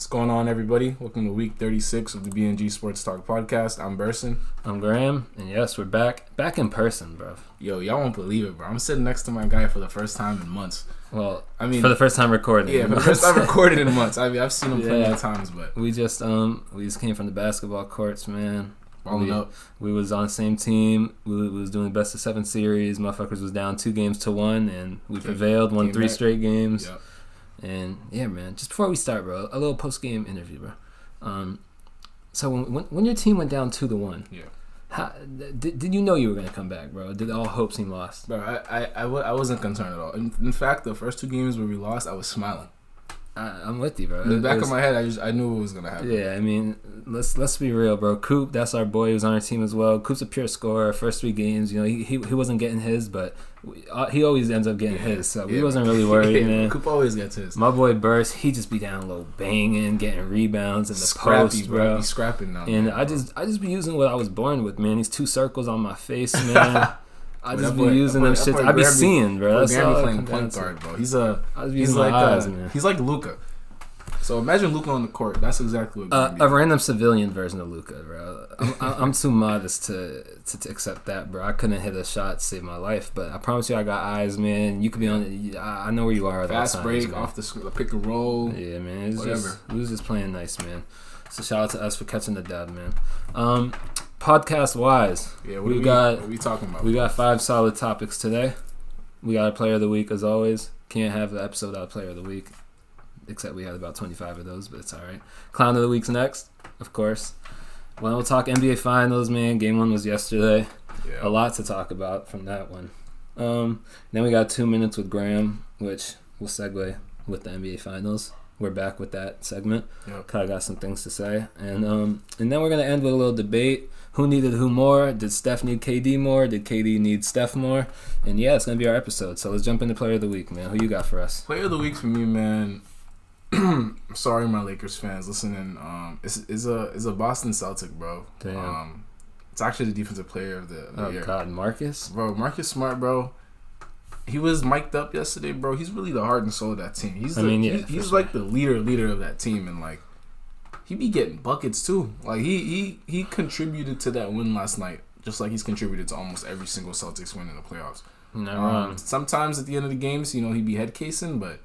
What's going on, everybody? Welcome to week 36 of the BnG Sports Talk podcast. I'm Burson. I'm Graham, and yes, we're back in person, bro. Yo, y'all won't believe it, bro. I'm sitting next to my guy for the first time in months. Well, I mean, for the first time recording. Yeah, for the first time recorded in months. I mean, I've seen him plenty of times, but we just came from the basketball courts, man. Balling up. We was on the same team. We was doing best of 7 series. Motherfuckers was down 2-1, and we prevailed. Won 3 straight games. Yep. And yeah, man. Just before we start, bro, a little post game interview, bro. So when your team went down 2-1, how did you know you were gonna come back, bro? Did all hope seem lost? Bro, I wasn't concerned at all. In fact, the first 2 games where we lost, I was smiling. I'm with you, bro. In the back of my head, I knew what was gonna happen. Yeah, I mean, let's be real, bro. Coop, that's our boy. He was on our team as well. Coop's a pure scorer. First 3 games, you know, he wasn't getting his, but he always ends up getting his. So we wasn't really worried, man. Coop always gets his. My boy Burst, he just be down low, banging, getting rebounds in the post, bro. He's scrapping now. And man, I just be using what I was born with, man. These 2 circles on my face, man. I just be using them shits. I be seeing, bro. That's all playing point guard, bro. He's like Luka. So imagine Luka on the court. That's exactly what. A random civilian version of Luka, bro. I'm too modest to accept that, bro. I couldn't hit a shot to save my life, but I promise you, I got eyes, man. You could be on. I know where you are. Fast break man. Off the pick and roll. Yeah, man. We was just playing nice, man. So shout out to us for catching the dub, man. Podcast wise, yeah, what are we talking about? We got 5 solid topics today. We got a player of the week as always. Can't have the episode without player of the week, except we had about 25 of those, but it's all right. Clown of the week's next, of course. Well, we'll talk NBA Finals, man. Game 1 was yesterday. Yeah. A lot to talk about from that one. Then we got 2 minutes with Graham, which will segue with the NBA Finals. We're back with that segment. Yep. Cause I got some things to say, and then we're gonna end with a little debate. Who needed who more? Did Steph need KD more? Did KD need Steph more? And yeah, it's gonna be our episode. So let's jump into Player of the Week, man. Who you got for us? Player of the Week for me, man. Sorry, my Lakers fans listening. Is a Boston Celtic, bro. Damn. It's actually the defensive player of the year. Oh God, Marcus. Bro, Marcus Smart, bro. He was mic'd up yesterday, bro. He's really the heart and soul of that team. He's like the leader of that team, and like he be getting buckets too. Like he contributed to that win last night, just like he's contributed to almost every single Celtics win in the playoffs. Not wrong. Sometimes at the end of the games, you know, he'd be head casing, but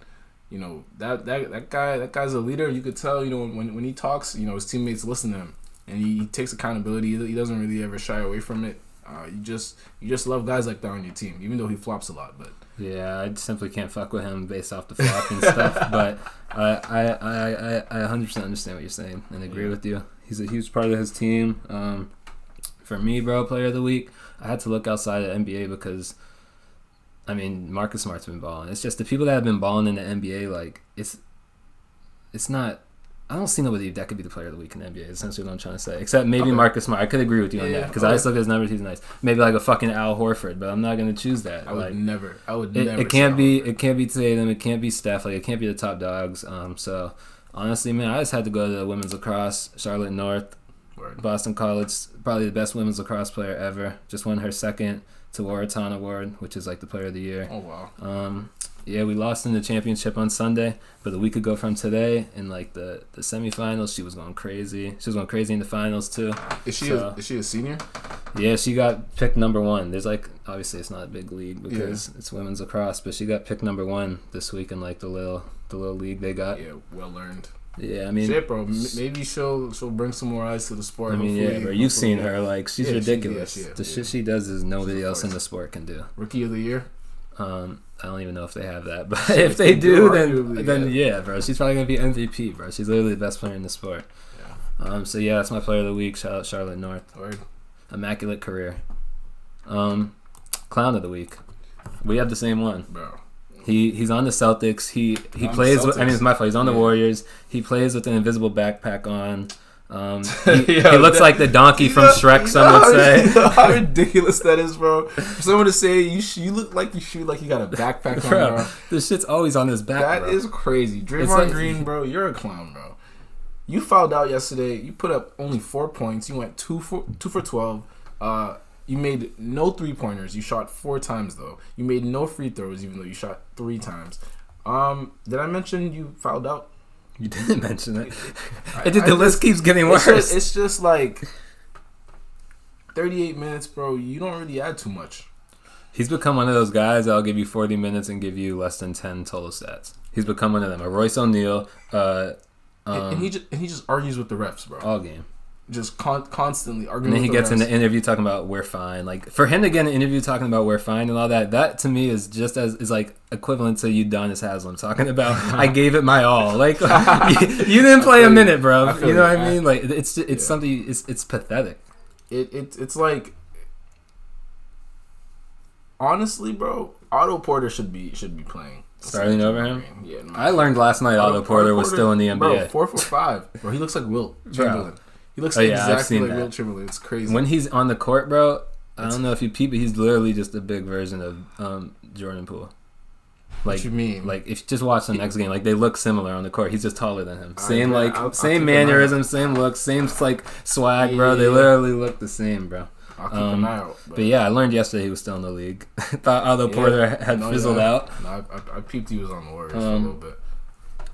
you know that guy's a leader. You could tell, you know, when he talks, you know, his teammates listen to him, and he takes accountability. He doesn't really ever shy away from it. You just love guys like that on your team, even though he flops a lot. But yeah, I simply can't fuck with him based off the flop and stuff. But I 100% understand what you're saying and agree with you. He's a huge part of his team. For me, bro, player of the week, I had to look outside of NBA because, I mean, Marcus Smart's been balling. It's just the people that have been balling in the NBA, like it's not. I don't see nobody that could be the player of the week in the NBA. Essentially, what I'm trying to say, except maybe Marcus Smart. I could agree with you on that because I just look at his numbers. He's nice. Maybe like a fucking Al Horford, but I'm not gonna choose that. I would never. It can't be Tatum. It can't be Steph. Like it can't be the top dogs. So honestly, man, I just had to go to the women's lacrosse. Charlotte North, Boston College, probably the best women's lacrosse player ever. Just won her second Tawaretan Award, which is like the player of the year. Oh wow. Yeah, we lost in the championship on Sunday, but a week ago from today, in like the semifinals, she was going crazy. She was going crazy in the finals too. Is she a senior? Yeah, she got picked number 1. There's like, obviously it's not a big league because it's women's lacrosse, but she got picked number 1 this week in like the little league they got. Yeah, well earned. Yeah, I mean, shit, bro. Maybe she'll bring some more eyes to the sport. I mean, yeah, bro. You've seen her, like she's ridiculous. The shit she does is nobody else in the sport can do. Rookie of the year. I don't even know if they have that, but if they do, then yeah, bro. She's probably gonna be MVP, bro. She's literally the best player in the sport. Yeah. So yeah, that's my player of the week. Shout out Charlotte North. Word. Immaculate career. Clown of the week. We have the same one, bro. He's on the Celtics. He plays. I mean, it's my fault. He's on the Warriors. He plays with an invisible backpack on. He looks like the donkey from Shrek. Some would say. You know how ridiculous that is, bro. For someone to say you look like you shoot like you got a backpack on, bro. This shit's always on his back. That is crazy. Draymond Green, bro. You're a clown, bro. You fouled out yesterday. You put up only 4 points. You went 2 for 12. You made no 3-pointers. You shot 4 times though. You made no free throws, even though you shot 3 times. Did I mention you fouled out? You didn't mention it. The list keeps getting worse. It's just like 38 minutes, bro. You don't really add too much. He's become one of those guys that'll give you 40 minutes and give you less than 10 total stats. He's become one of them. A Royce O'Neal. And he just argues with the refs, bro. All game. Just constantly arguing. And then he gets in the interview talking about we're fine. Like for him to get an interview talking about we're fine and all that, that to me is just is like equivalent to Udonis Haslem talking about I gave it my all. Like you didn't play a minute, bro. You know what I mean? Like it's something. It's pathetic. It's like honestly, bro. Otto Porter should be playing. Starting over him? Yeah. I learned last night Otto Porter was still in the NBA. Bro, 4 for 5. Bro, he looks like Wilt Chamberlain. He looks exactly like Wilt Chamberlain. It's crazy. When he's on the court, bro, I don't know if you peep, but he's literally just a big version of Jordan Poole. Like, what you mean? Like, if you just watch the next game, like, they look similar on the court. He's just taller than him. Same mannerisms, same look, same, like, swag, bro. They literally look the same, bro. I'll keep an eye out. But yeah, I learned yesterday he was still in the league. Thought Otto Porter had fizzled out. No, I peeped he was on the Warriors for a little bit.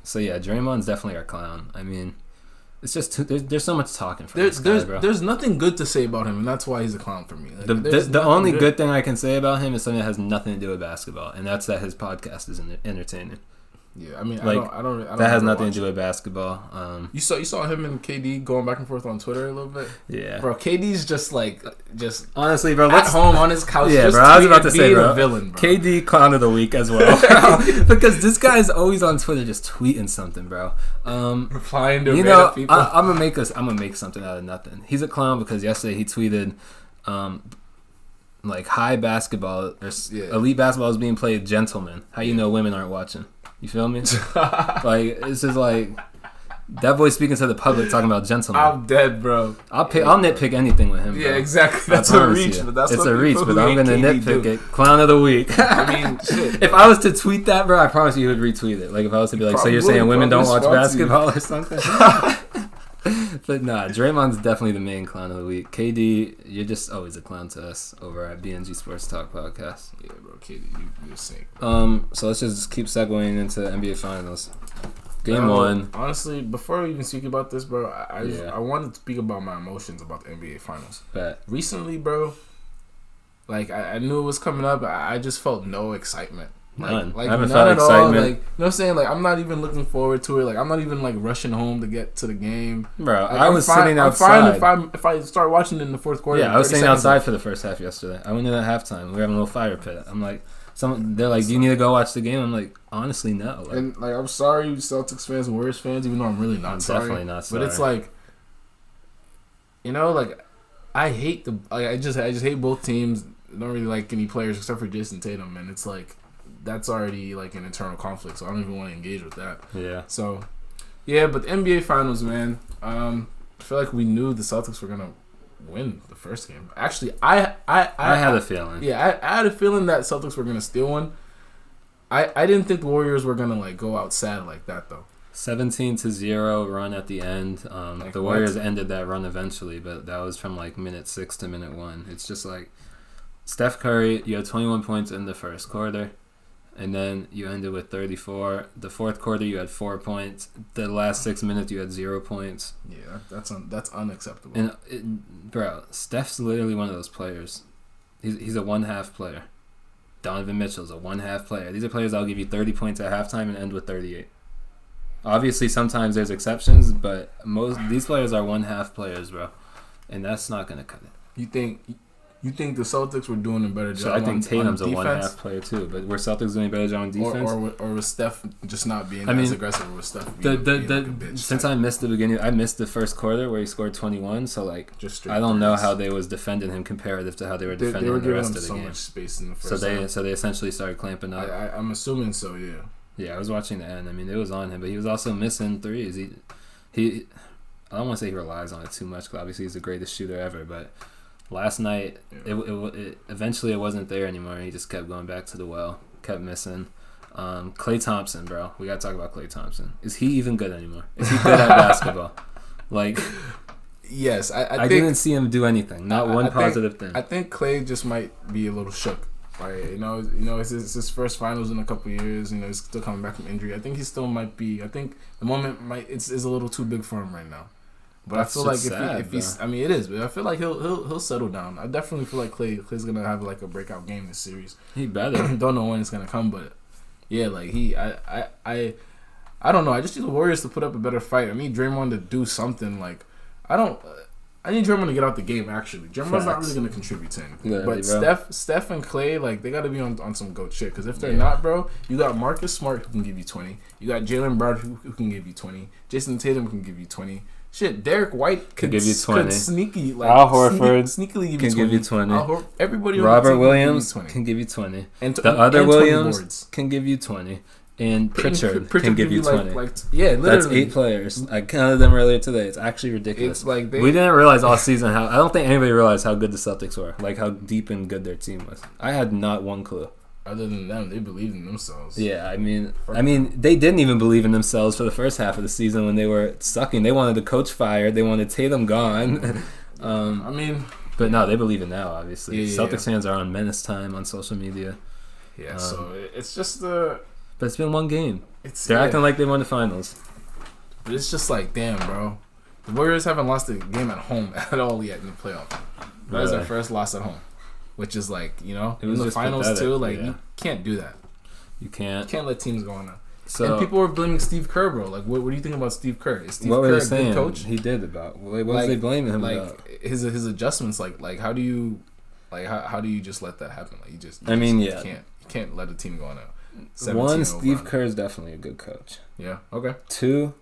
So yeah, Draymond's definitely our clown. I mean, it's just there's so much talking for this guy, bro. There's nothing good to say about him, and that's why he's a clown for me. Like, the only good thing I can say about him is something that has nothing to do with basketball, and that's that his podcast is entertaining. Yeah, I mean, like, I don't that has nothing to do with basketball. You saw him and KD going back and forth on Twitter a little bit. Yeah, bro. KD's just honestly, bro. At home on his couch. Yeah, just bro. I was about to say, bro. A villain, bro. KD clown of the week as well, because this guy's always on Twitter just tweeting something, bro. Replying to people. I'm gonna make something out of nothing. He's a clown because yesterday he tweeted, like high basketball or elite basketball is being played gentlemen. How you know women aren't watching? You feel me? Like it's just like that boy speaking to the public talking about gentlemen. I'm dead, bro. I'll nitpick anything with him. Bro. Yeah, exactly. That's a reach, but that's it's a reach. But I'm gonna nitpick it. Clown of the week. I mean, shit. If I was to tweet that, bro, I promise you he would retweet it. Like if I was to be like, so you're saying women don't watch basketball or something? But nah, Draymond's definitely the main clown of the week. KD, you're just always a clown to us over at BnG Sports Talk Podcast. Yeah, bro, KD, you're sick. So let's just keep segueing into NBA Finals. Game 1. Honestly, before we even speak about this, bro, I wanted to speak about my emotions about the NBA Finals. Bet. Recently, bro, like I knew it was coming up. I just felt no excitement. None. Like I haven't none felt at excitement. all. Like, you know what I'm saying? Like, I'm not even looking forward to it. Like, I'm not even, like, rushing home to get to the game. Bro, like, I was sitting outside. I'm fine if I start watching it in the fourth quarter. Yeah, I was sitting outside for the first half yesterday. I went in at halftime. We were having a little fire pit. I'm like, they're like, do you need to go watch the game? I'm like, honestly, no. Like, and, like, I'm sorry, Celtics fans and Warriors fans, even though I'm really not sorry. Definitely not sorry. But it's like, you know, like, I hate I just hate both teams. I don't really like any players except for Jason Tatum, and it's like, that's already like an internal conflict, so I don't even want to engage with that. Yeah. So, yeah, but the NBA Finals, man. I feel like we knew the Celtics were gonna win the first game. Actually, I had a feeling. Yeah, I had a feeling that Celtics were gonna steal one. I didn't think the Warriors were gonna like go out sad like that though. 17-0 run at the end. The Warriors ended that run eventually, but that was from like minute 6 to minute 1. It's just like Steph Curry, you had 21 points in the first quarter. And then you ended with 34. The fourth quarter, you had 4 points. The last 6 minutes, you had 0 points. Yeah, that's unacceptable. And bro, Steph's literally one of those players. He's a one-half player. Donovan Mitchell's a one-half player. These are players that'll give you 30 points at halftime and end with 38. Obviously, sometimes there's exceptions, but these players are one-half players, bro. And that's not gonna cut it. You think the Celtics were doing a better job? So I think Tatum's a one-half player too, but were Celtics doing a better job on defense? Or was Steph just not being as aggressive? Or was Steph being like a bitch? Since I missed the beginning, I missed the first quarter where he scored 21. So like, I don't know how they was defending him comparative to how they were defending the rest of the game. Much space in the first half. So they essentially started clamping up. I'm assuming so. Yeah. Yeah, I was watching the end. I mean, it was on him, but he was also missing threes. He I don't want to say he relies on it too much because obviously he's the greatest shooter ever, but. Last night, it eventually it wasn't there anymore. He just kept going back to the well, kept missing. Klay Thompson, bro. We got to talk about Klay Thompson. Is he even good anymore? Is he good at basketball? Like, yes, I didn't see him do anything. Not one positive thing. I think Klay just might be a little shook. Like, it's his first finals in a couple of years. He's still coming back from injury. I think he still might be. I think the moment is a little too big for him right now. But that's I feel like if he's, I mean, it is. But I feel like he'll settle down. I definitely feel like Clay's gonna have like a breakout game this series. He better. Don't know when it's gonna come, but yeah, like I don't know. I just need the Warriors to put up a better fight. I need Draymond to do something. Like I need Draymond to get out the game. Actually, Draymond's not really gonna contribute to anything. Literally, but Steph and Clay, like they gotta be on some GOAT shit. Because if they're not, bro, you got Marcus Smart who can give you 20. You got Jaylen Brown who can give you 20. Jason Tatum can give you 20. Shit, Derek White could give you 20. Could sneaky, like Al Horford sneakily give you 20. Everybody. Robert Williams can give you 20. And the other Williams can give you 20. And Pritchard can give you 20. Literally. That's 8 players. I counted them earlier today. It's actually ridiculous. It's like we didn't realize all season how. I don't think anybody realized how good the Celtics were. Like how deep and good their team was. I had not one clue. Other than them, they believed in themselves. Yeah, I mean, they didn't even believe in themselves for the first half of the season when they were sucking. They wanted the coach fired. They wanted Tatum gone. But no, they believe it now. Obviously, Celtics fans are on menace time on social media. Yeah, so it's just the. But it's been one game. They're acting like they won the finals. But it's just like, damn, bro. The Warriors haven't lost a game at home at all yet in the playoff. That was their first loss at home. Which is like, in the finals pathetic, too. Like, you can't do that. You can't. You can't let teams go on that. So, and people were blaming Steve Kerr, bro. Like, what do you think about Steve Kerr? Is Steve Kerr a good coach? He did about. What was they blaming him about? His adjustments. Like how do you just let that happen? Like, you can't let a team go on a. One, Steve Kerr is definitely a good coach. Yeah. Okay. 2,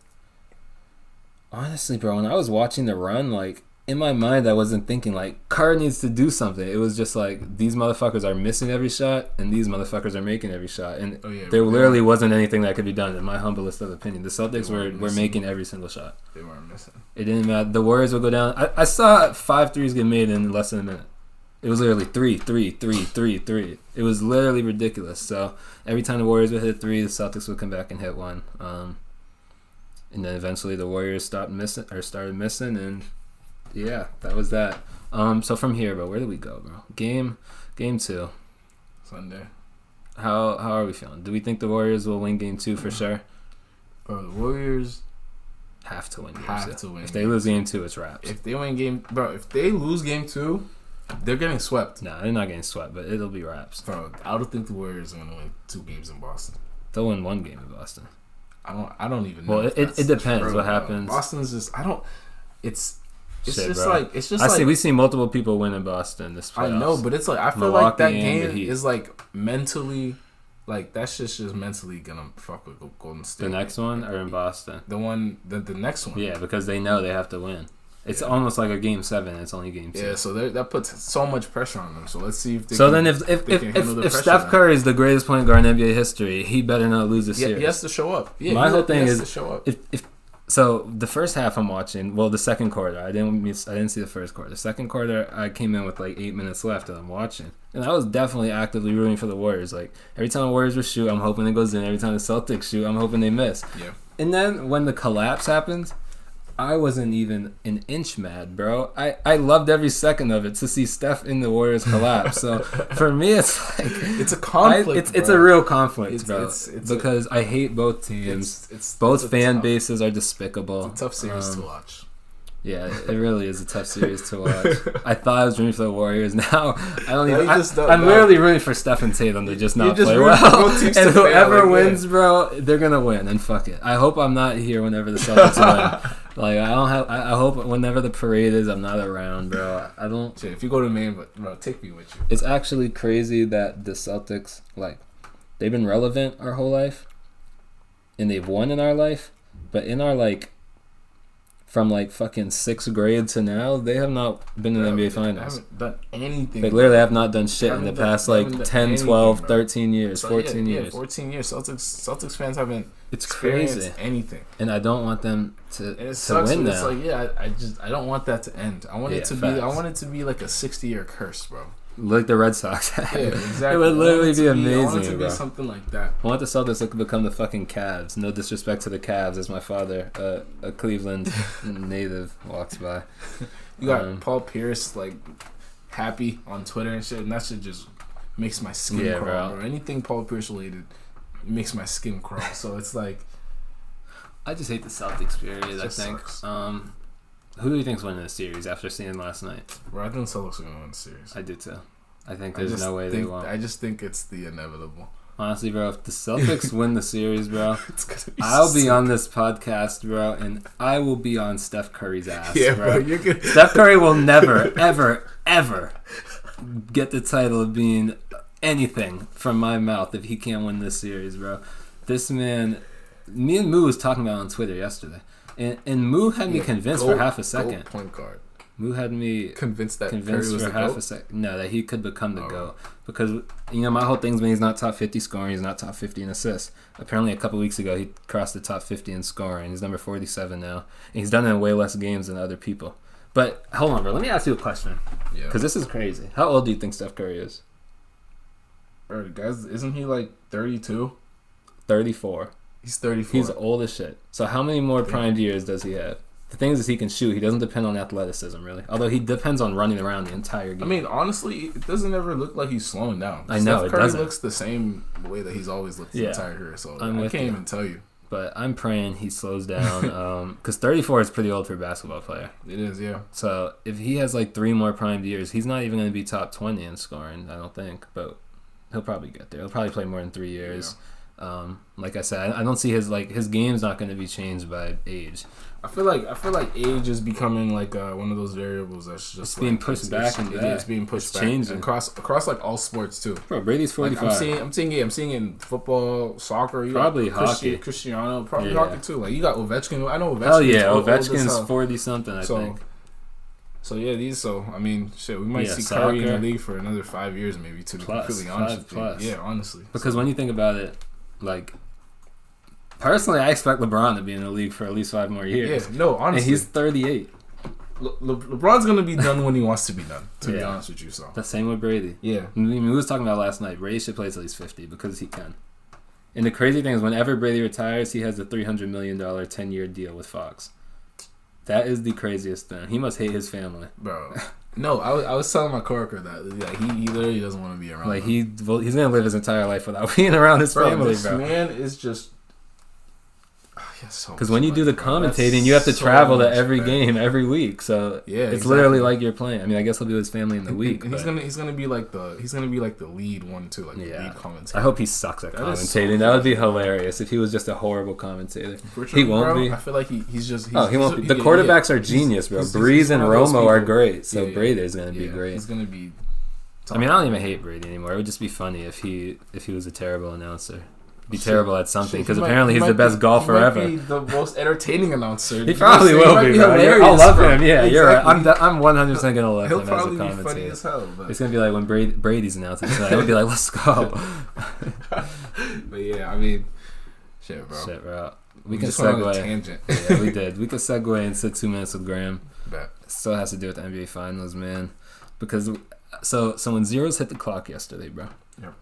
honestly, bro, when I was watching the run, like, in my mind, I wasn't thinking, like, Kerr needs to do something. It was just like, these motherfuckers are missing every shot, and these motherfuckers are making every shot. And there literally wasn't anything that could be done, in my humblest of opinion. The Celtics were making every single shot. They weren't missing. It didn't matter. The Warriors would go down. I saw 5 threes get made in less than a minute. It was literally 3, 3, 3, 3, 3. It was literally ridiculous. So every time the Warriors would hit 3, the Celtics would come back and hit 1. And then eventually the Warriors started missing, and yeah, that was that. So from here, bro, where do we go, bro? Game 2. Sunday. How are we feeling? Do we think the Warriors will win game 2 for sure? Bro, the Warriors have to win game 2. If they lose game 2, it's wraps. If they lose game 2, they're getting swept. Nah, they're not getting swept, but it'll be wraps. Bro, I don't think the Warriors are gonna win 2 games in Boston. They'll win 1 game in Boston. I don't even know. Well, it depends what happens. Boston's just It's just like we see multiple people win in Boston this playoffs. I know, but it's like I feel like that game is like mentally, like that shit's just mentally gonna fuck with Golden State. The next one or in Boston? The next one. Yeah, because they know they have to win. It's almost like a game 7. It's only game 2. Yeah, so that puts so much pressure on them. So let's see if they. So then, if Steph Curry is the greatest point guard in NBA history, he better not lose this series. He has to show up. Yeah, my whole thing is to show up. So the first half I'm watching, the second quarter. I didn't see the first quarter. The second quarter, I came in with like 8 minutes left, and I'm watching, and I was definitely actively rooting for the Warriors. Like every time the Warriors would shoot, I'm hoping it goes in. Every time the Celtics shoot, I'm hoping they miss. Yeah. And then when the collapse happens, I wasn't even an inch mad, bro. I loved every second of it to see Steph in the Warriors collapse. So for me, it's like it's a conflict. It's a real conflict, bro. Because I hate both teams. Both fan bases are despicable. It's a tough series to watch. Yeah, it really is a tough series to watch. I thought I was rooting for the Warriors. Now I don't even. I'm literally rooting for Steph and Tatum to just not play well. And whoever wins, bro, they're gonna win. And fuck it. I hope I'm not here whenever the Celtics win. Like I hope whenever the parade is, I'm not around, bro. I don't. Shit, if you go to Maine, bro, take me with you. It's actually crazy that the Celtics, like, they've been relevant our whole life, and they've won in our life, but in our from like fucking 6th grade to now, they have not been in the NBA Finals. They haven't done anything. They literally have not done shit in the past 10, 12, 13 years, 14 years. 14 years. Celtics fans haven't experienced anything. And I don't want them to win now. It's like, I don't want that to end. I want it to be like a 60-year curse, bro. Like the Red Sox had. Yeah, exactly. It would literally be amazing, I want it to be something like that. I want the Celtics to become the fucking Cavs. No disrespect to the Cavs, as my father, a Cleveland native, walks by. You got Paul Pierce, like, happy on Twitter and shit, and that should just makes my skin crawl, bro. Anything Paul Pierce related makes my skin crawl. So it's like, I just hate the Celtics period. I think. Who do you think's winning the series after seeing last night? Bro, I think the Celtics are gonna win the series. I do too. I think there's no way they won't. I just think it's the inevitable. Honestly, bro, if the Celtics win the series, bro, I'll be on this podcast, bro, and I will be on Steph Curry's ass, bro. Steph Curry will never, ever, ever get the title of being anything from my mouth if he can't win this series, bro. This man, me and Moo was talking about it on Twitter yesterday, and Moo had me convinced for half a second. Point guard. Moo had me convinced for half a second. No, that he could become the GOAT. Because, my whole thing's been he's not top 50 scoring, he's not top 50 in assists. Apparently, a couple weeks ago, he crossed the top 50 in scoring. He's number 47 now. And he's done it in way less games than other people. But, hold on, bro. Let me ask you a question. Yeah. Because this is crazy. How old do you think Steph Curry is? Bro, guys, isn't he like 32? 34. He's 34. He's old as shit. So how many more primed years does he have? The thing is he can shoot. He doesn't depend on athleticism, really. Although he depends on running around the entire game. I mean, honestly, it doesn't ever look like he's slowing down. I know, Steph Curry looks the same way that he's always looked his entire career. So I can't even tell you. But I'm praying he slows down. Because 34 is pretty old for a basketball player. It is, yeah. So if he has like 3 more primed years, he's not even going to be top 20 in scoring, I don't think. But he'll probably get there. He'll probably play more than 3 years. Yeah. Like I said, I don't see his game's not going to be changed by age. I feel like age is becoming like one of those variables that's just being pushed back and back. It's being pushed back changing across like all sports too. Bro, Brady's 45. Like, I'm seeing it in football, soccer, probably hockey, Cristiano, probably hockey too. Like you got Ovechkin. I know Ovechkin. Oh yeah, Ovechkin's 40 something. I think. So I mean, shit, we might see Curry in the league for another 5 years, maybe. To be completely honest with you. Yeah, honestly. Because when you think about it, like. Personally, I expect LeBron to be in the league for at least 5 more years. Yeah, no, honestly. And he's 38. LeBron's going to be done when he wants to be done, to be honest with you. So the same with Brady. Yeah. I mean, we was talking about last night. Brady should play at least 50 because he can. And the crazy thing is whenever Brady retires, he has a $300 million 10-year deal with Fox. That is the craziest thing. He must hate his family. Bro. No, I was telling my coworker that he literally doesn't want to be around them. He's going to live his entire life without being around his family, this man is just... Because when you do the commentating, you have to travel to every game every week, so it's literally like you're playing. I mean, I guess he'll be with his family in the week. And he's gonna be like the lead one too, like the lead commentator. I hope he sucks at commentating. That would be hilarious if he was just a horrible commentator. He won't be. I feel like he's just. He won't be. The quarterbacks are genius, bro. Breeze and Romo are great, so Brady's gonna be great. He's gonna be. I mean, I don't even hate Brady anymore. It would just be funny if he was a terrible announcer. Be terrible at something because apparently he's the best golfer ever. He might be the most entertaining announcer. He probably will be, bro. I'll love him. Yeah, you're right. I'm 100% gonna love him as a commentator. He'll probably be funny as hell. But. It's gonna be like when Brady's announcing tonight. It would be like, let's go. But yeah, I mean, shit, bro. We can segue. Tangent. Yeah, we did. We can segue into 2 minutes with Graham. Bet. Still has to do with the NBA Finals, man. Because so when zeros hit the clock yesterday, bro,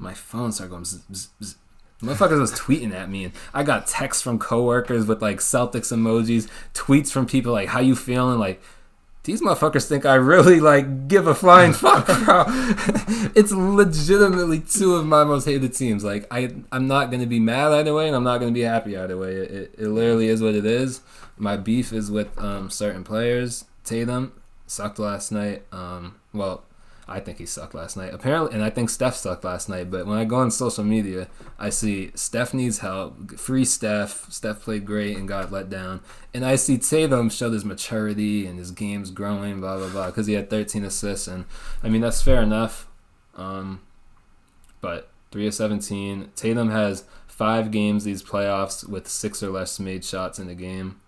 my phone started going zzz, zzz, zzz. Motherfuckers was tweeting at me, and I got texts from coworkers with like Celtics emojis, tweets from people like, "How you feeling?" Like, these motherfuckers think I really like give a flying fuck, bro. It's legitimately 2 of my most hated teams. Like, I'm not gonna be mad either way, and I'm not gonna be happy either way. It literally is what it is. My beef is with certain players. Tatum sucked last night. I think he sucked last night. Apparently, and I think Steph sucked last night. But when I go on social media, I see Steph needs help. Free Steph. Steph played great and got let down. And I see Tatum showed his maturity and his game's growing, blah, blah, blah, because he had 13 assists. And, I mean, that's fair enough. But 3 of 17. Tatum has 5 games these playoffs with 6 or less made shots in the game.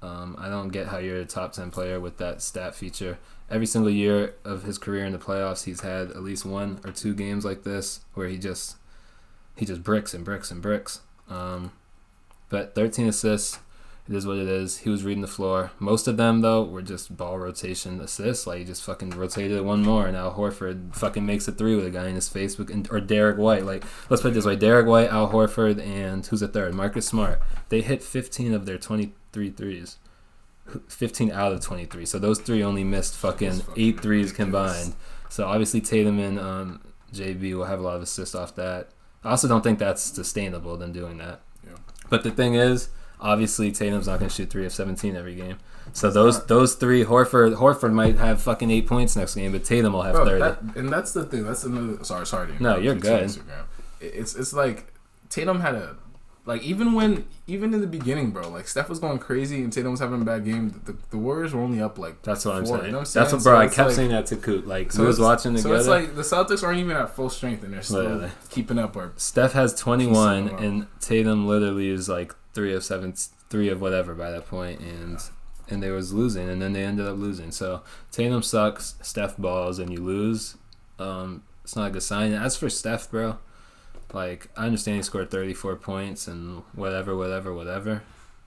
I don't get how you're a top 10 player with that stat feature. Every single year of his career in the playoffs, he's had at least 1 or 2 games like this where he just bricks and bricks and bricks. But 13 assists, it is what it is. He was reading the floor. Most of them, though, were just ball rotation assists. Like, he just fucking rotated it 1 more, and Al Horford fucking makes a 3 with a guy in his face. Or Derek White. Like, let's put it this way. Derek White, Al Horford, and who's the third? Marcus Smart. They hit 15 of their 23 threes. 15 out of 23. So those 3 only missed fucking 8 threes combined. So obviously Tatum and JB will have a lot of assists off that. I also don't think that's sustainable, them doing that. Yeah. But the thing is, obviously, Tatum's not going to shoot 3 of 17 every game. So those three, Horford might have fucking 8 points next game, but Tatum will have 30. And that's the thing. That's another. Sorry. No, you're good. It's like Tatum had a even in the beginning, bro. Like Steph was going crazy and Tatum was having a bad game. The Warriors were only up that's what I'm 4, saying. You know what I'm saying? That's what, bro. I kept saying that to Coot. We was watching together. So it's like the Celtics aren't even at full strength and they're still keeping up. Or Steph has 21 and Tatum literally is 3 of whatever by that point, and they was losing, and then they ended up losing. So Tatum sucks, Steph balls, and you lose. It's not a good sign. And as for Steph, bro, I understand he scored 34 points and whatever,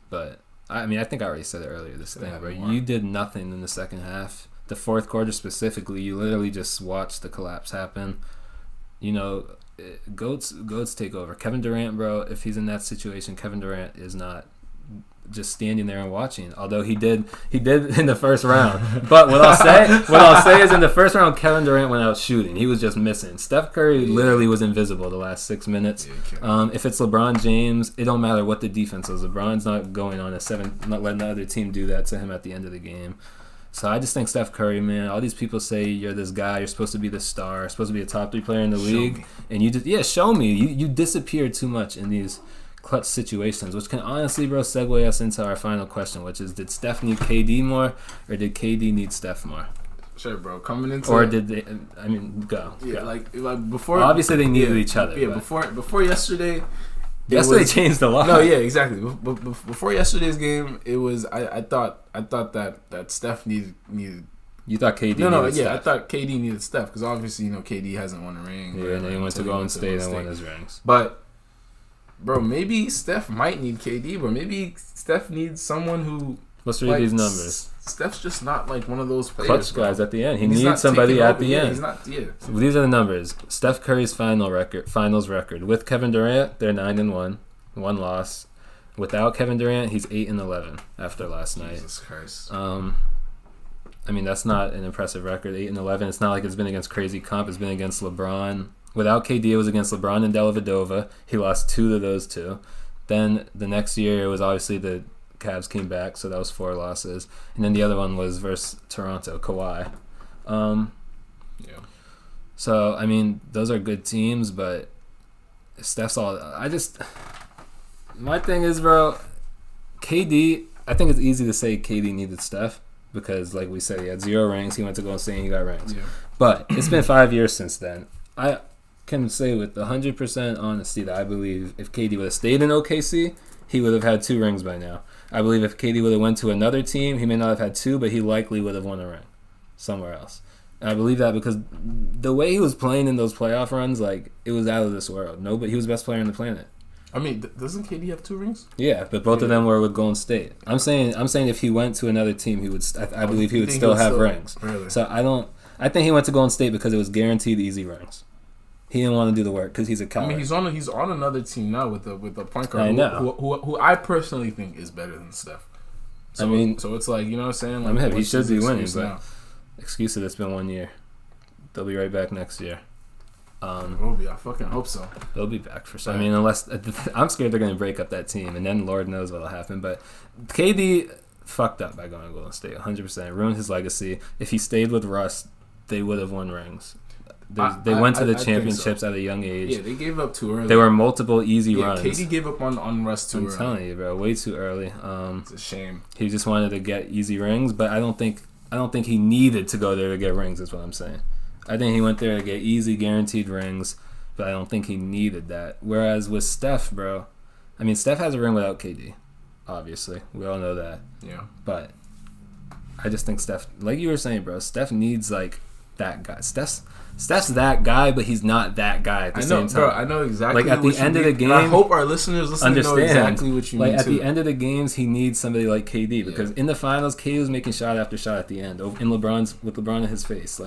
but I think I already said it earlier. This thing, bro, you did nothing in the second half. The fourth quarter specifically, you literally just watched the collapse happen. Goats take over. Kevin Durant, bro, if he's in that situation, Kevin Durant is not just standing there and watching. Although he did in the first round. But what I'll say is in the first round, Kevin Durant went out shooting. He was just missing. Steph Curry literally was invisible the last 6 minutes. If it's LeBron James, it don't matter what the defense is. LeBron's not going on not letting the other team do that to him at the end of the game. So I just think Steph Curry, man, all these people say you're this guy, you're supposed to be the star, supposed to be a top 3 player in the league. And show me. You disappear too much in these clutch situations, which can honestly, bro, segue us into our final question, which is, did Steph need KD more or did KD need Steph more? Sure, bro. Coming into did they? I mean, go. Yeah, go. Like before. Obviously, they needed each other. Yeah, before yesterday. Yesterday changed a lot. No, yeah, exactly. Before yesterday's game, it was. I thought that Steph needed. You thought KD needed Steph? I thought KD needed Steph because obviously KD hasn't won a ring. Yeah, and then he went to Golden State and won his rings. But bro, maybe Steph might need KD, but maybe Steph needs someone who. Let's read these numbers. Steph's just not one of those players. Clutch guys at the end. He needs somebody at the end. He's not. Yeah. So these are the numbers. Steph Curry's finals record with Kevin Durant, they're 9-1, 1 loss. Without Kevin Durant, he's 8-11 after last night. Jesus Christ. That's not an impressive record. 8-11. It's not like it's been against crazy comp. It's been against LeBron. Without KD, it was against LeBron and Dellavedova. He lost 2 to those 2. Then the next year, it was obviously the Cavs came back, so that was 4 losses. And then the other one was versus Toronto, Kawhi. Yeah. So, those are good teams, but Steph's all... My thing is, bro, KD... I think it's easy to say KD needed Steph because, like we said, he had 0 rings. He went to Golden State and he got rings. Yeah. But it's been 5 years since then. I can say with 100% honesty that I believe if KD would have stayed in OKC, he would have had 2 rings by now. I believe if KD would have went to another team, he may not have had 2, but he likely would have won a ring somewhere else. And I believe that because the way he was playing in those playoff runs, it was out of this world. But he was the best player on the planet. Doesn't KD have 2 rings? Yeah, but both of them were with Golden State. I'm saying if he went to another team, he would. I believe he would still have rings. Really? So I think he went to Golden State because it was guaranteed easy rings. He didn't want to do the work because he's a coward. He's on another team now with the point guard. I know. Who I personally think is better than Steph. So it's you know what I'm saying. He should be winning, but excuse it. It's been 1 year. They'll be right back next year. I fucking hope so. They'll be back for sure. Unless I'm scared they're going to break up that team, and then Lord knows what'll happen. But KD fucked up by going to Golden State, 100%. Ruined his legacy. If he stayed with Russ, they would have won rings. They went to the championships at a young age. Yeah, they gave up too early. There were multiple easy runs. KD gave up on Russ too early. I'm telling you, bro, way too early. It's a shame. He just wanted to get easy rings, but I don't think he needed to go there to get rings. Is what I'm saying. I think he went there to get easy, guaranteed rings, but I don't think he needed that. Whereas with Steph, bro, Steph has a ring without KD, obviously. We all know that. Yeah. But I just think Steph, like you were saying, bro, Steph needs, that guy. Steph's that guy, but he's not that guy at the same time. Bro, I know exactly at the end of the game, I hope our listeners listening know exactly what you mean, at the end of the games, he needs somebody like KD, because in the finals, KD was making shot after shot at the end, with LeBron in his face.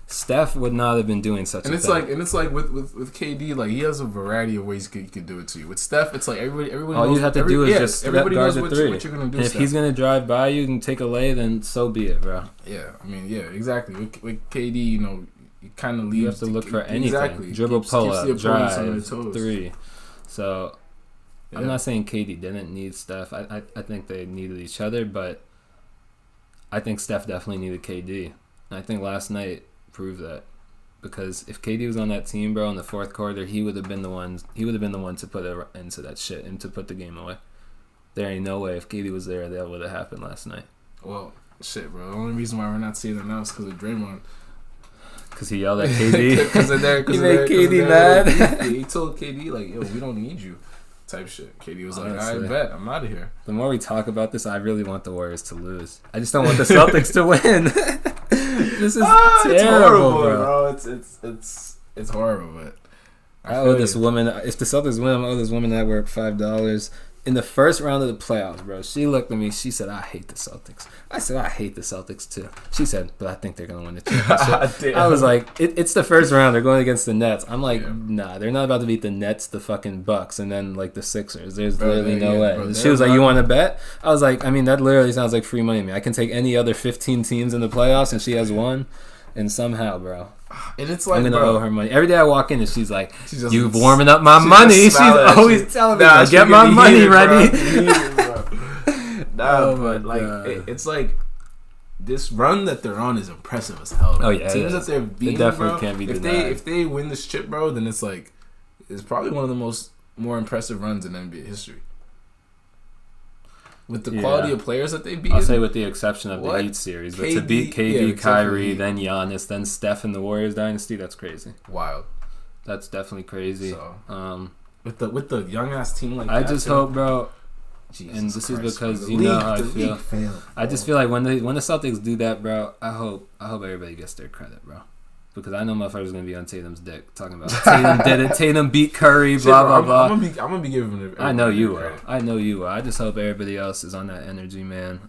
Steph would not have been doing such a thing. And it's like with KD, he has a variety of ways he could do it to you. With Steph, it's everybody all knows, you have to do is just everybody guard knows the what 3. What you're gonna do. And if he's gonna drive by you and take a lay, then so be it, bro. Yeah, exactly. With KD, kind of leaves. You have to look for anything. Exactly. Dribble, pull up, drive, three. So I'm not saying KD didn't need Steph. I think they needed each other, but I think Steph definitely needed KD. And I think last night proved that. Because if KD was on that team, bro, in the fourth quarter, he would have been the one. He would have been the one to put it into that shit and to put the game away. There ain't no way if KD was there that would have happened last night. Well, shit, bro. The only reason why we're not seeing it now is because of Draymond. Because he yelled at KD. Because of there. He made KD mad. He told KD like, "Yo, we don't need you." Type shit. KD was honestly, like, I bet I'm out of here. The more we talk about this, I really want the Warriors to lose. I just don't want the Celtics to win. This is terrible, it's horrible, bro. It's horrible, but I owe this woman. If the Celtics win, I owe this woman that worked $5 in the first round of the playoffs, bro. She looked at me. She said, "I hate the Celtics." I said, "I hate the Celtics too." She said, "But I think they're gonna win the championship." I was like, "It's the first round. They're going against the Nets." I'm like, "Nah, they're not about to beat the Nets, the fucking Bucks, and then like the Sixers. There's literally no way." Bro, she was like, "You want to bet?" I was like, "I mean, that literally sounds like free money to me. I can take any other 15 teams in the playoffs, and she has one." And somehow, bro, and it's like, I'm gonna owe her money every day I walk in, and she's like, "You warming up my she's money." She's always telling me, like, "Get my money ready." But like, it's like this run that they're on is impressive as hell. Bro. Oh yeah, teams that they're beating, definitely bro, can't be denied. If they win this chip, bro, then it's like it's probably one of the more impressive runs in NBA history. With the quality of players that they beat, I'll say with the exception of the Heat series, but to beat KD, Kyrie, then Giannis, then Steph in the Warriors dynasty, that's crazy. Wild. That's definitely crazy. So, with the young ass team like I that, just hope, bro. Jesus and this Christ, is because bro, you know how I feel. Failed, I just feel like when the Celtics do that, bro, I hope everybody gets their credit, bro. Because I know motherfuckers gonna be on Tatum's dick talking about Tatum did it, Tatum beat Curry, blah blah blah. I'm gonna be giving him. I know you will. I know you will. I just hope everybody else is on that energy, man.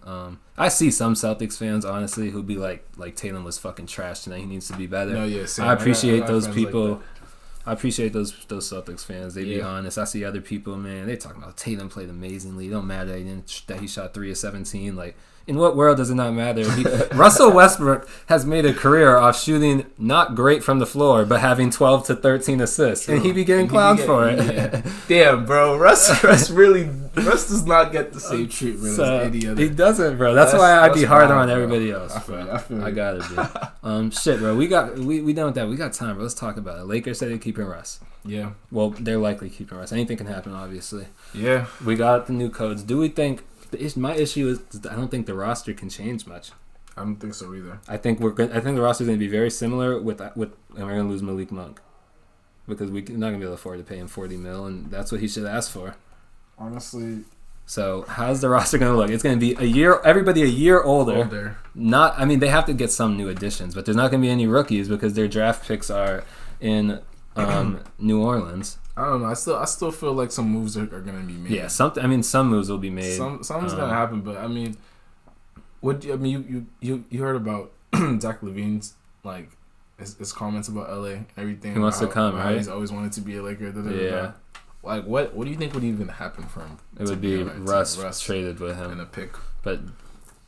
I see some Celtics fans honestly who be like Tatum was fucking trash tonight. He needs to be better. No, yeah, same. I appreciate those people. Like I appreciate those Celtics fans. They be honest. I see other people, man. They talking about Tatum played amazingly. It don't matter that he shot 3 of 17. Like, in what world does it not matter? Russell Westbrook has made a career off shooting not great from the floor, but having 12 to 13 assists, True. And he be getting clowned for it. Yeah. Damn, bro, Russ does not get the same treatment as any other. He doesn't, bro. That's why I be harder on everybody else. I gotta be. Shit, bro. We done with that. We got time, bro. Let's talk about it. Lakers said they're keeping Russ. Yeah. Well, they're likely keeping Russ. Anything can happen, obviously. Yeah. We got the new codes. Do we think? My issue is I don't think the roster can change much. I don't think so either. I think the roster is going to be very similar and we're going to lose Malik Monk because we're not going to be able to afford to pay him $40 million, and that's what he should ask for. Honestly. So how's the roster going to look? It's going to be everybody a year older. They have to get some new additions, but there's not going to be any rookies because their draft picks are in New Orleans. I don't know. I still feel like some moves are gonna be made. Yeah, some moves will be made. Something's gonna happen, but I mean, you heard about Zach LaVine's like his comments about LA and everything. He wants to come, right? He's always wanted to be a Laker. Yeah. Like what do you think would even happen for him? It would be Russ traded with him and a pick, but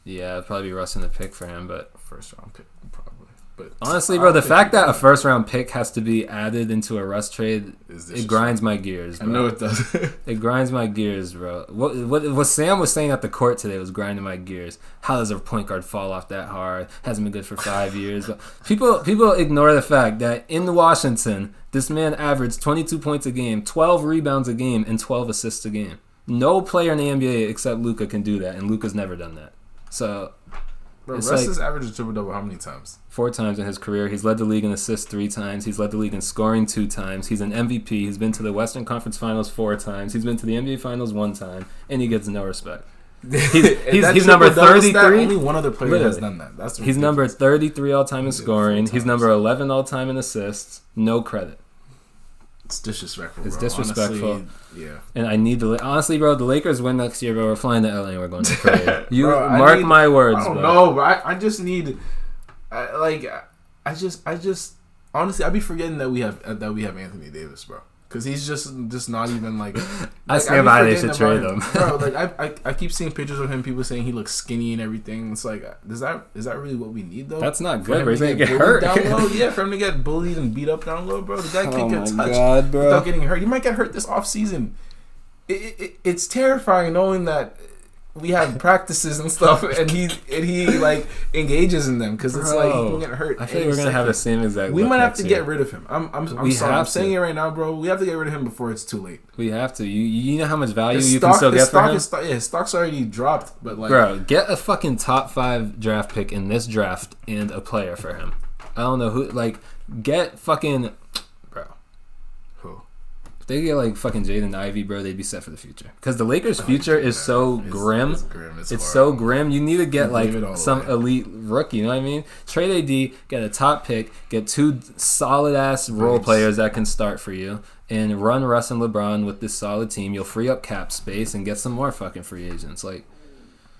yeah, it'd probably be Russ in the pick for him, but first round pick probably. But honestly, bro, the fact that a first round pick has to be added into a Russ trade, it grinds my gears, bro. I know it does. It grinds my gears, bro. What Sam was saying at the court today was grinding my gears. How does a point guard fall off that hard? Hasn't been good for 5 years. But people ignore the fact that in Washington, this man averaged 22 points a game, 12 rebounds a game, and 12 assists a game. No player in the NBA except Luka can do that, and Luka's never done that. So... Bro, Russ has averaged a triple-double how many times? 4 times in his career. He's led the league in assists 3 times. He's led the league in scoring 2 times. He's an MVP. He's been to the Western Conference Finals 4 times. He's been to the NBA Finals 1 time, and he gets no respect. He's number 33. Only one other player has done that. He's number 33 all-time in scoring. He's number 11 all-time in assists. No credit. It's disrespectful. It's disrespectful. Honestly, yeah. And I need honestly, bro. The Lakers win next year, bro. We're flying to LA and we're going to trade. Mark my words, I don't bro. know, but I just need, honestly, I be forgetting that we have Anthony Davis, bro. Because he's just not even like. I stand by they should trade him, bro. Like I keep seeing pictures of him. People saying he looks skinny and everything. It's like, is that really what we need though? That's not good. He's gonna get hurt down low. Yeah, for him to get bullied and beat up down low, bro. The guy can't get touched without getting hurt. He might get hurt this off season. It's terrifying knowing that we have practices and stuff, and he like engages in them because it's like he can get hurt. I feel like we're gonna have the same exact. We might have to get rid of him. I'm sorry. I'm saying it right now, bro. We have to get rid of him before it's too late. We have to. You know how much value you can still get for him. His stock's already dropped, but like, bro, get a fucking top 5 draft pick in this draft and a player for him. I don't know who. Like, get fucking. They get like fucking Jaden Ivey, bro, they'd be set for the future. Because the Lakers' future is so grim. It's so grim. You need to get like some elite rookie. You know what I mean? Trade AD, get a top pick, get 2 solid ass role players that can start for you, and run Russ and LeBron with this solid team. You'll free up cap space and get some more fucking free agents. Like,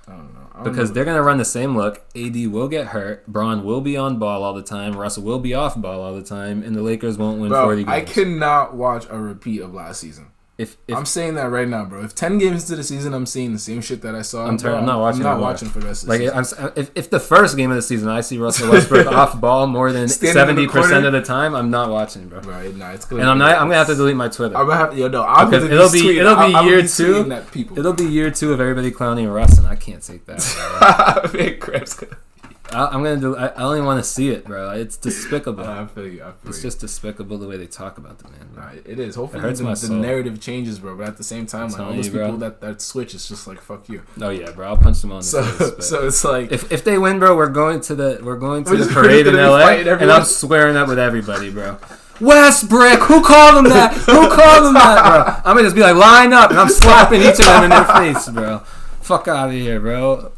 I don't know. Because they're going to run the same look. AD will get hurt. Braun will be on ball all the time. Russell will be off ball all the time. And the Lakers won't win 40 games. I cannot watch a repeat of last season. If I'm saying that right now, bro. If 10 games into the season I'm seeing the same shit that I saw, I'm not watching. I'm not watching for the rest of the season. If the first game of the season I see Russell Westbrook off ball more than 70% of the time, I'm not watching, bro. Right, nah, it's good. And I'm gonna have to delete my Twitter. I'm gonna have it'll be year 2. It'll be year 2 of everybody clowning Russ, and I can't take that. I'm gonna do. I only want to see it, bro. It's despicable. I feel you. It's just despicable the way they talk about the man. Nah, it is. Hopefully, the narrative changes, bro. But at the same time, like all those people that switch, it's just like fuck you. Oh yeah, bro. I'll punch them on the face. So it's like if they win, bro, we're going to the parade in LA, and I'm squaring up with everybody, bro. Westbrook, who called him that? Who called him that, bro? I'm gonna just be like, line up, and I'm slapping each of them in their face, bro. Fuck out of here, bro.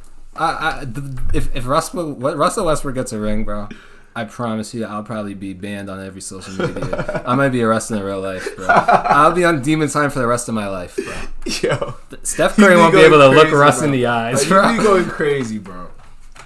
If Russell Westbrook gets a ring, bro, I promise you I'll probably be banned on every social media. I might be arrested in real life, bro. I'll be on demon time for the rest of my life, bro. Yo, Steph Curry won't be able to look Russ in the eyes, bro. You be going crazy, bro.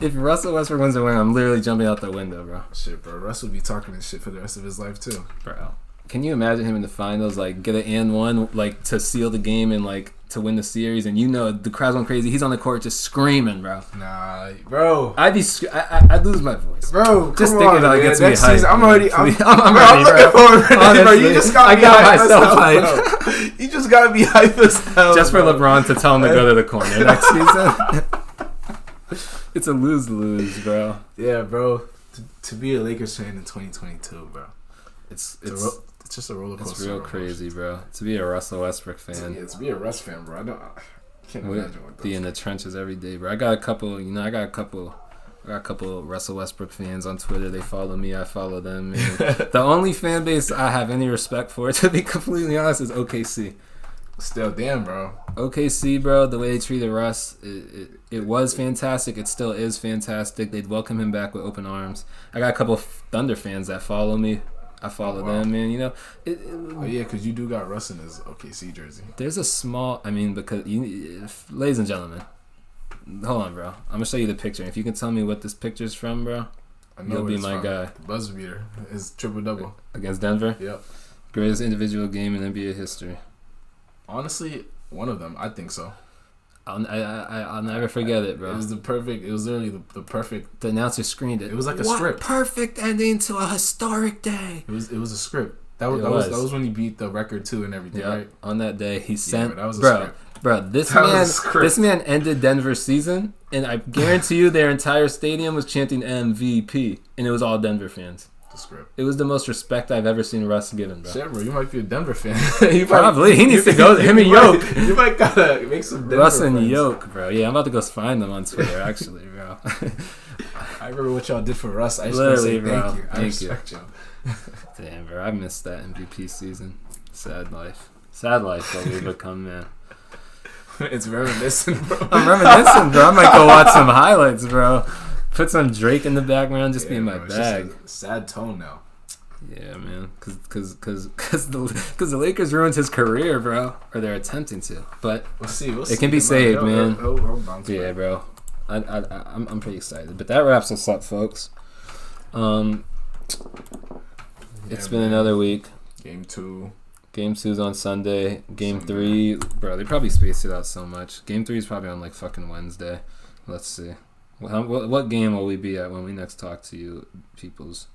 If Russell Westbrook wins the ring, I'm literally jumping out the window, bro. Shit, bro. Russ would be talking this shit for the rest of his life too, bro. Can you imagine him in the finals, like get an and one, like to seal the game and like to win the series, and the crowd's going crazy. He's on the court just screaming, bro. Nah, bro. I'd lose my voice, bro. Just thinking about it gets me hyped. I'm ready, bro. You just got myself hyped. You just gotta be hyped as hell. Just for LeBron to tell him to go to the corner next season. It's a lose-lose, bro. Yeah, bro. To be a Lakers fan in 2022, bro. It's just a roller coaster. It's real crazy, bro. To be a Russell Westbrook fan. Yeah, to be a Russ fan, bro. I can't imagine what be in the trenches every day, bro. I got a couple Russell Westbrook fans on Twitter. They follow me. I follow them. The only fan base I have any respect for, to be completely honest, is OKC. Still, damn, bro. OKC, bro. The way they treated Russ, it was fantastic. It still is fantastic. They'd welcome him back with open arms. I got a couple Thunder fans that follow me. I follow them, man. You know. Because you do got Russ in his OKC jersey. There's a small. Ladies and gentlemen, hold on, bro. I'm gonna show you the picture. If you can tell me what this picture's from, bro, you'll be my guy. The buzzer beater is triple-double against Denver. Yep. Greatest individual game in NBA history. Honestly, one of them. I think so. I'll never forget it, bro. It was literally the perfect. The announcer screened it. It was like a script. Perfect ending to a historic day. It was a script. That was when he beat the record too and everything, right? On that day, he sent. That was a script. Bro, this man ended Denver's season, and I guarantee you their entire stadium was chanting MVP, and it was all Denver fans. Script. It was the most respect I've ever seen Russ given, bro. Shit, bro, you might be a Denver fan. Probably. He needs to go. Him and Yoke. You might gotta make some Denver Russ and friends. Yoke, bro. Yeah, I'm about to go find them on Twitter, actually, bro. I remember what y'all did for Russ. I just want to say thank you. I respect you. Damn, bro. I missed that MVP season. Sad life. What we've become, man. It's reminiscent, bro. I'm reminiscent, bro. I might go watch some highlights, bro. Put some Drake in the background, just be in my bag. It's just a sad tone now. Yeah, man, because the Lakers ruined his career, bro, or they're attempting to. But we'll see. It can be saved, man. Yeah, bro. I'm pretty excited. But that wraps us up, folks. It's been another week. Game 2. Game 2's on Sunday. Game 3, bro, they probably spaced it out so much. Game 3 is probably on like fucking Wednesday. Let's see. What game will we be at when we next talk to you, peoples?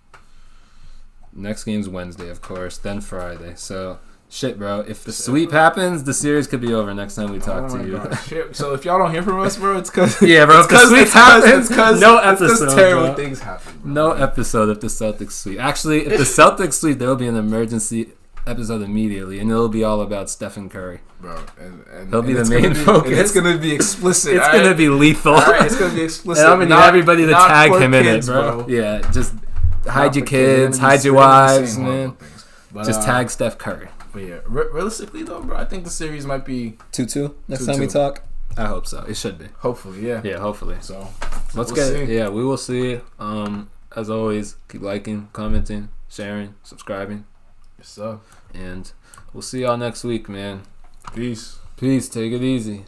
Next game's Wednesday, of course. Then Friday. So, shit, bro. If the sweep happens, the series could be over next time we talk to you. Shit. So if y'all don't hear from us, bro, it's because yeah, bro. If the sweep happens, no episode. Terrible things happen. Bro. No episode if the Celtics sweep. Actually, if the Celtics sweep, there will be an emergency episode immediately, and it'll be all about Stephen Curry, bro. And he'll be the main focus. It's gonna be explicit. It's gonna be lethal. All right, it's gonna be explicit. And I'm gonna need everybody to tag him in it, bro. Yeah, just hide your kids, hide your wives, man. But, just tag Steph Curry. But yeah, realistically though, bro, I think the series might be 2-2 next time we talk. I hope so. It should be. Hopefully, yeah. Yeah, hopefully. So let's get it. Yeah, we will see. As always, keep liking, commenting, sharing, subscribing. Yes, sir. And we'll see y'all next week, man. Peace. Peace. Take it easy.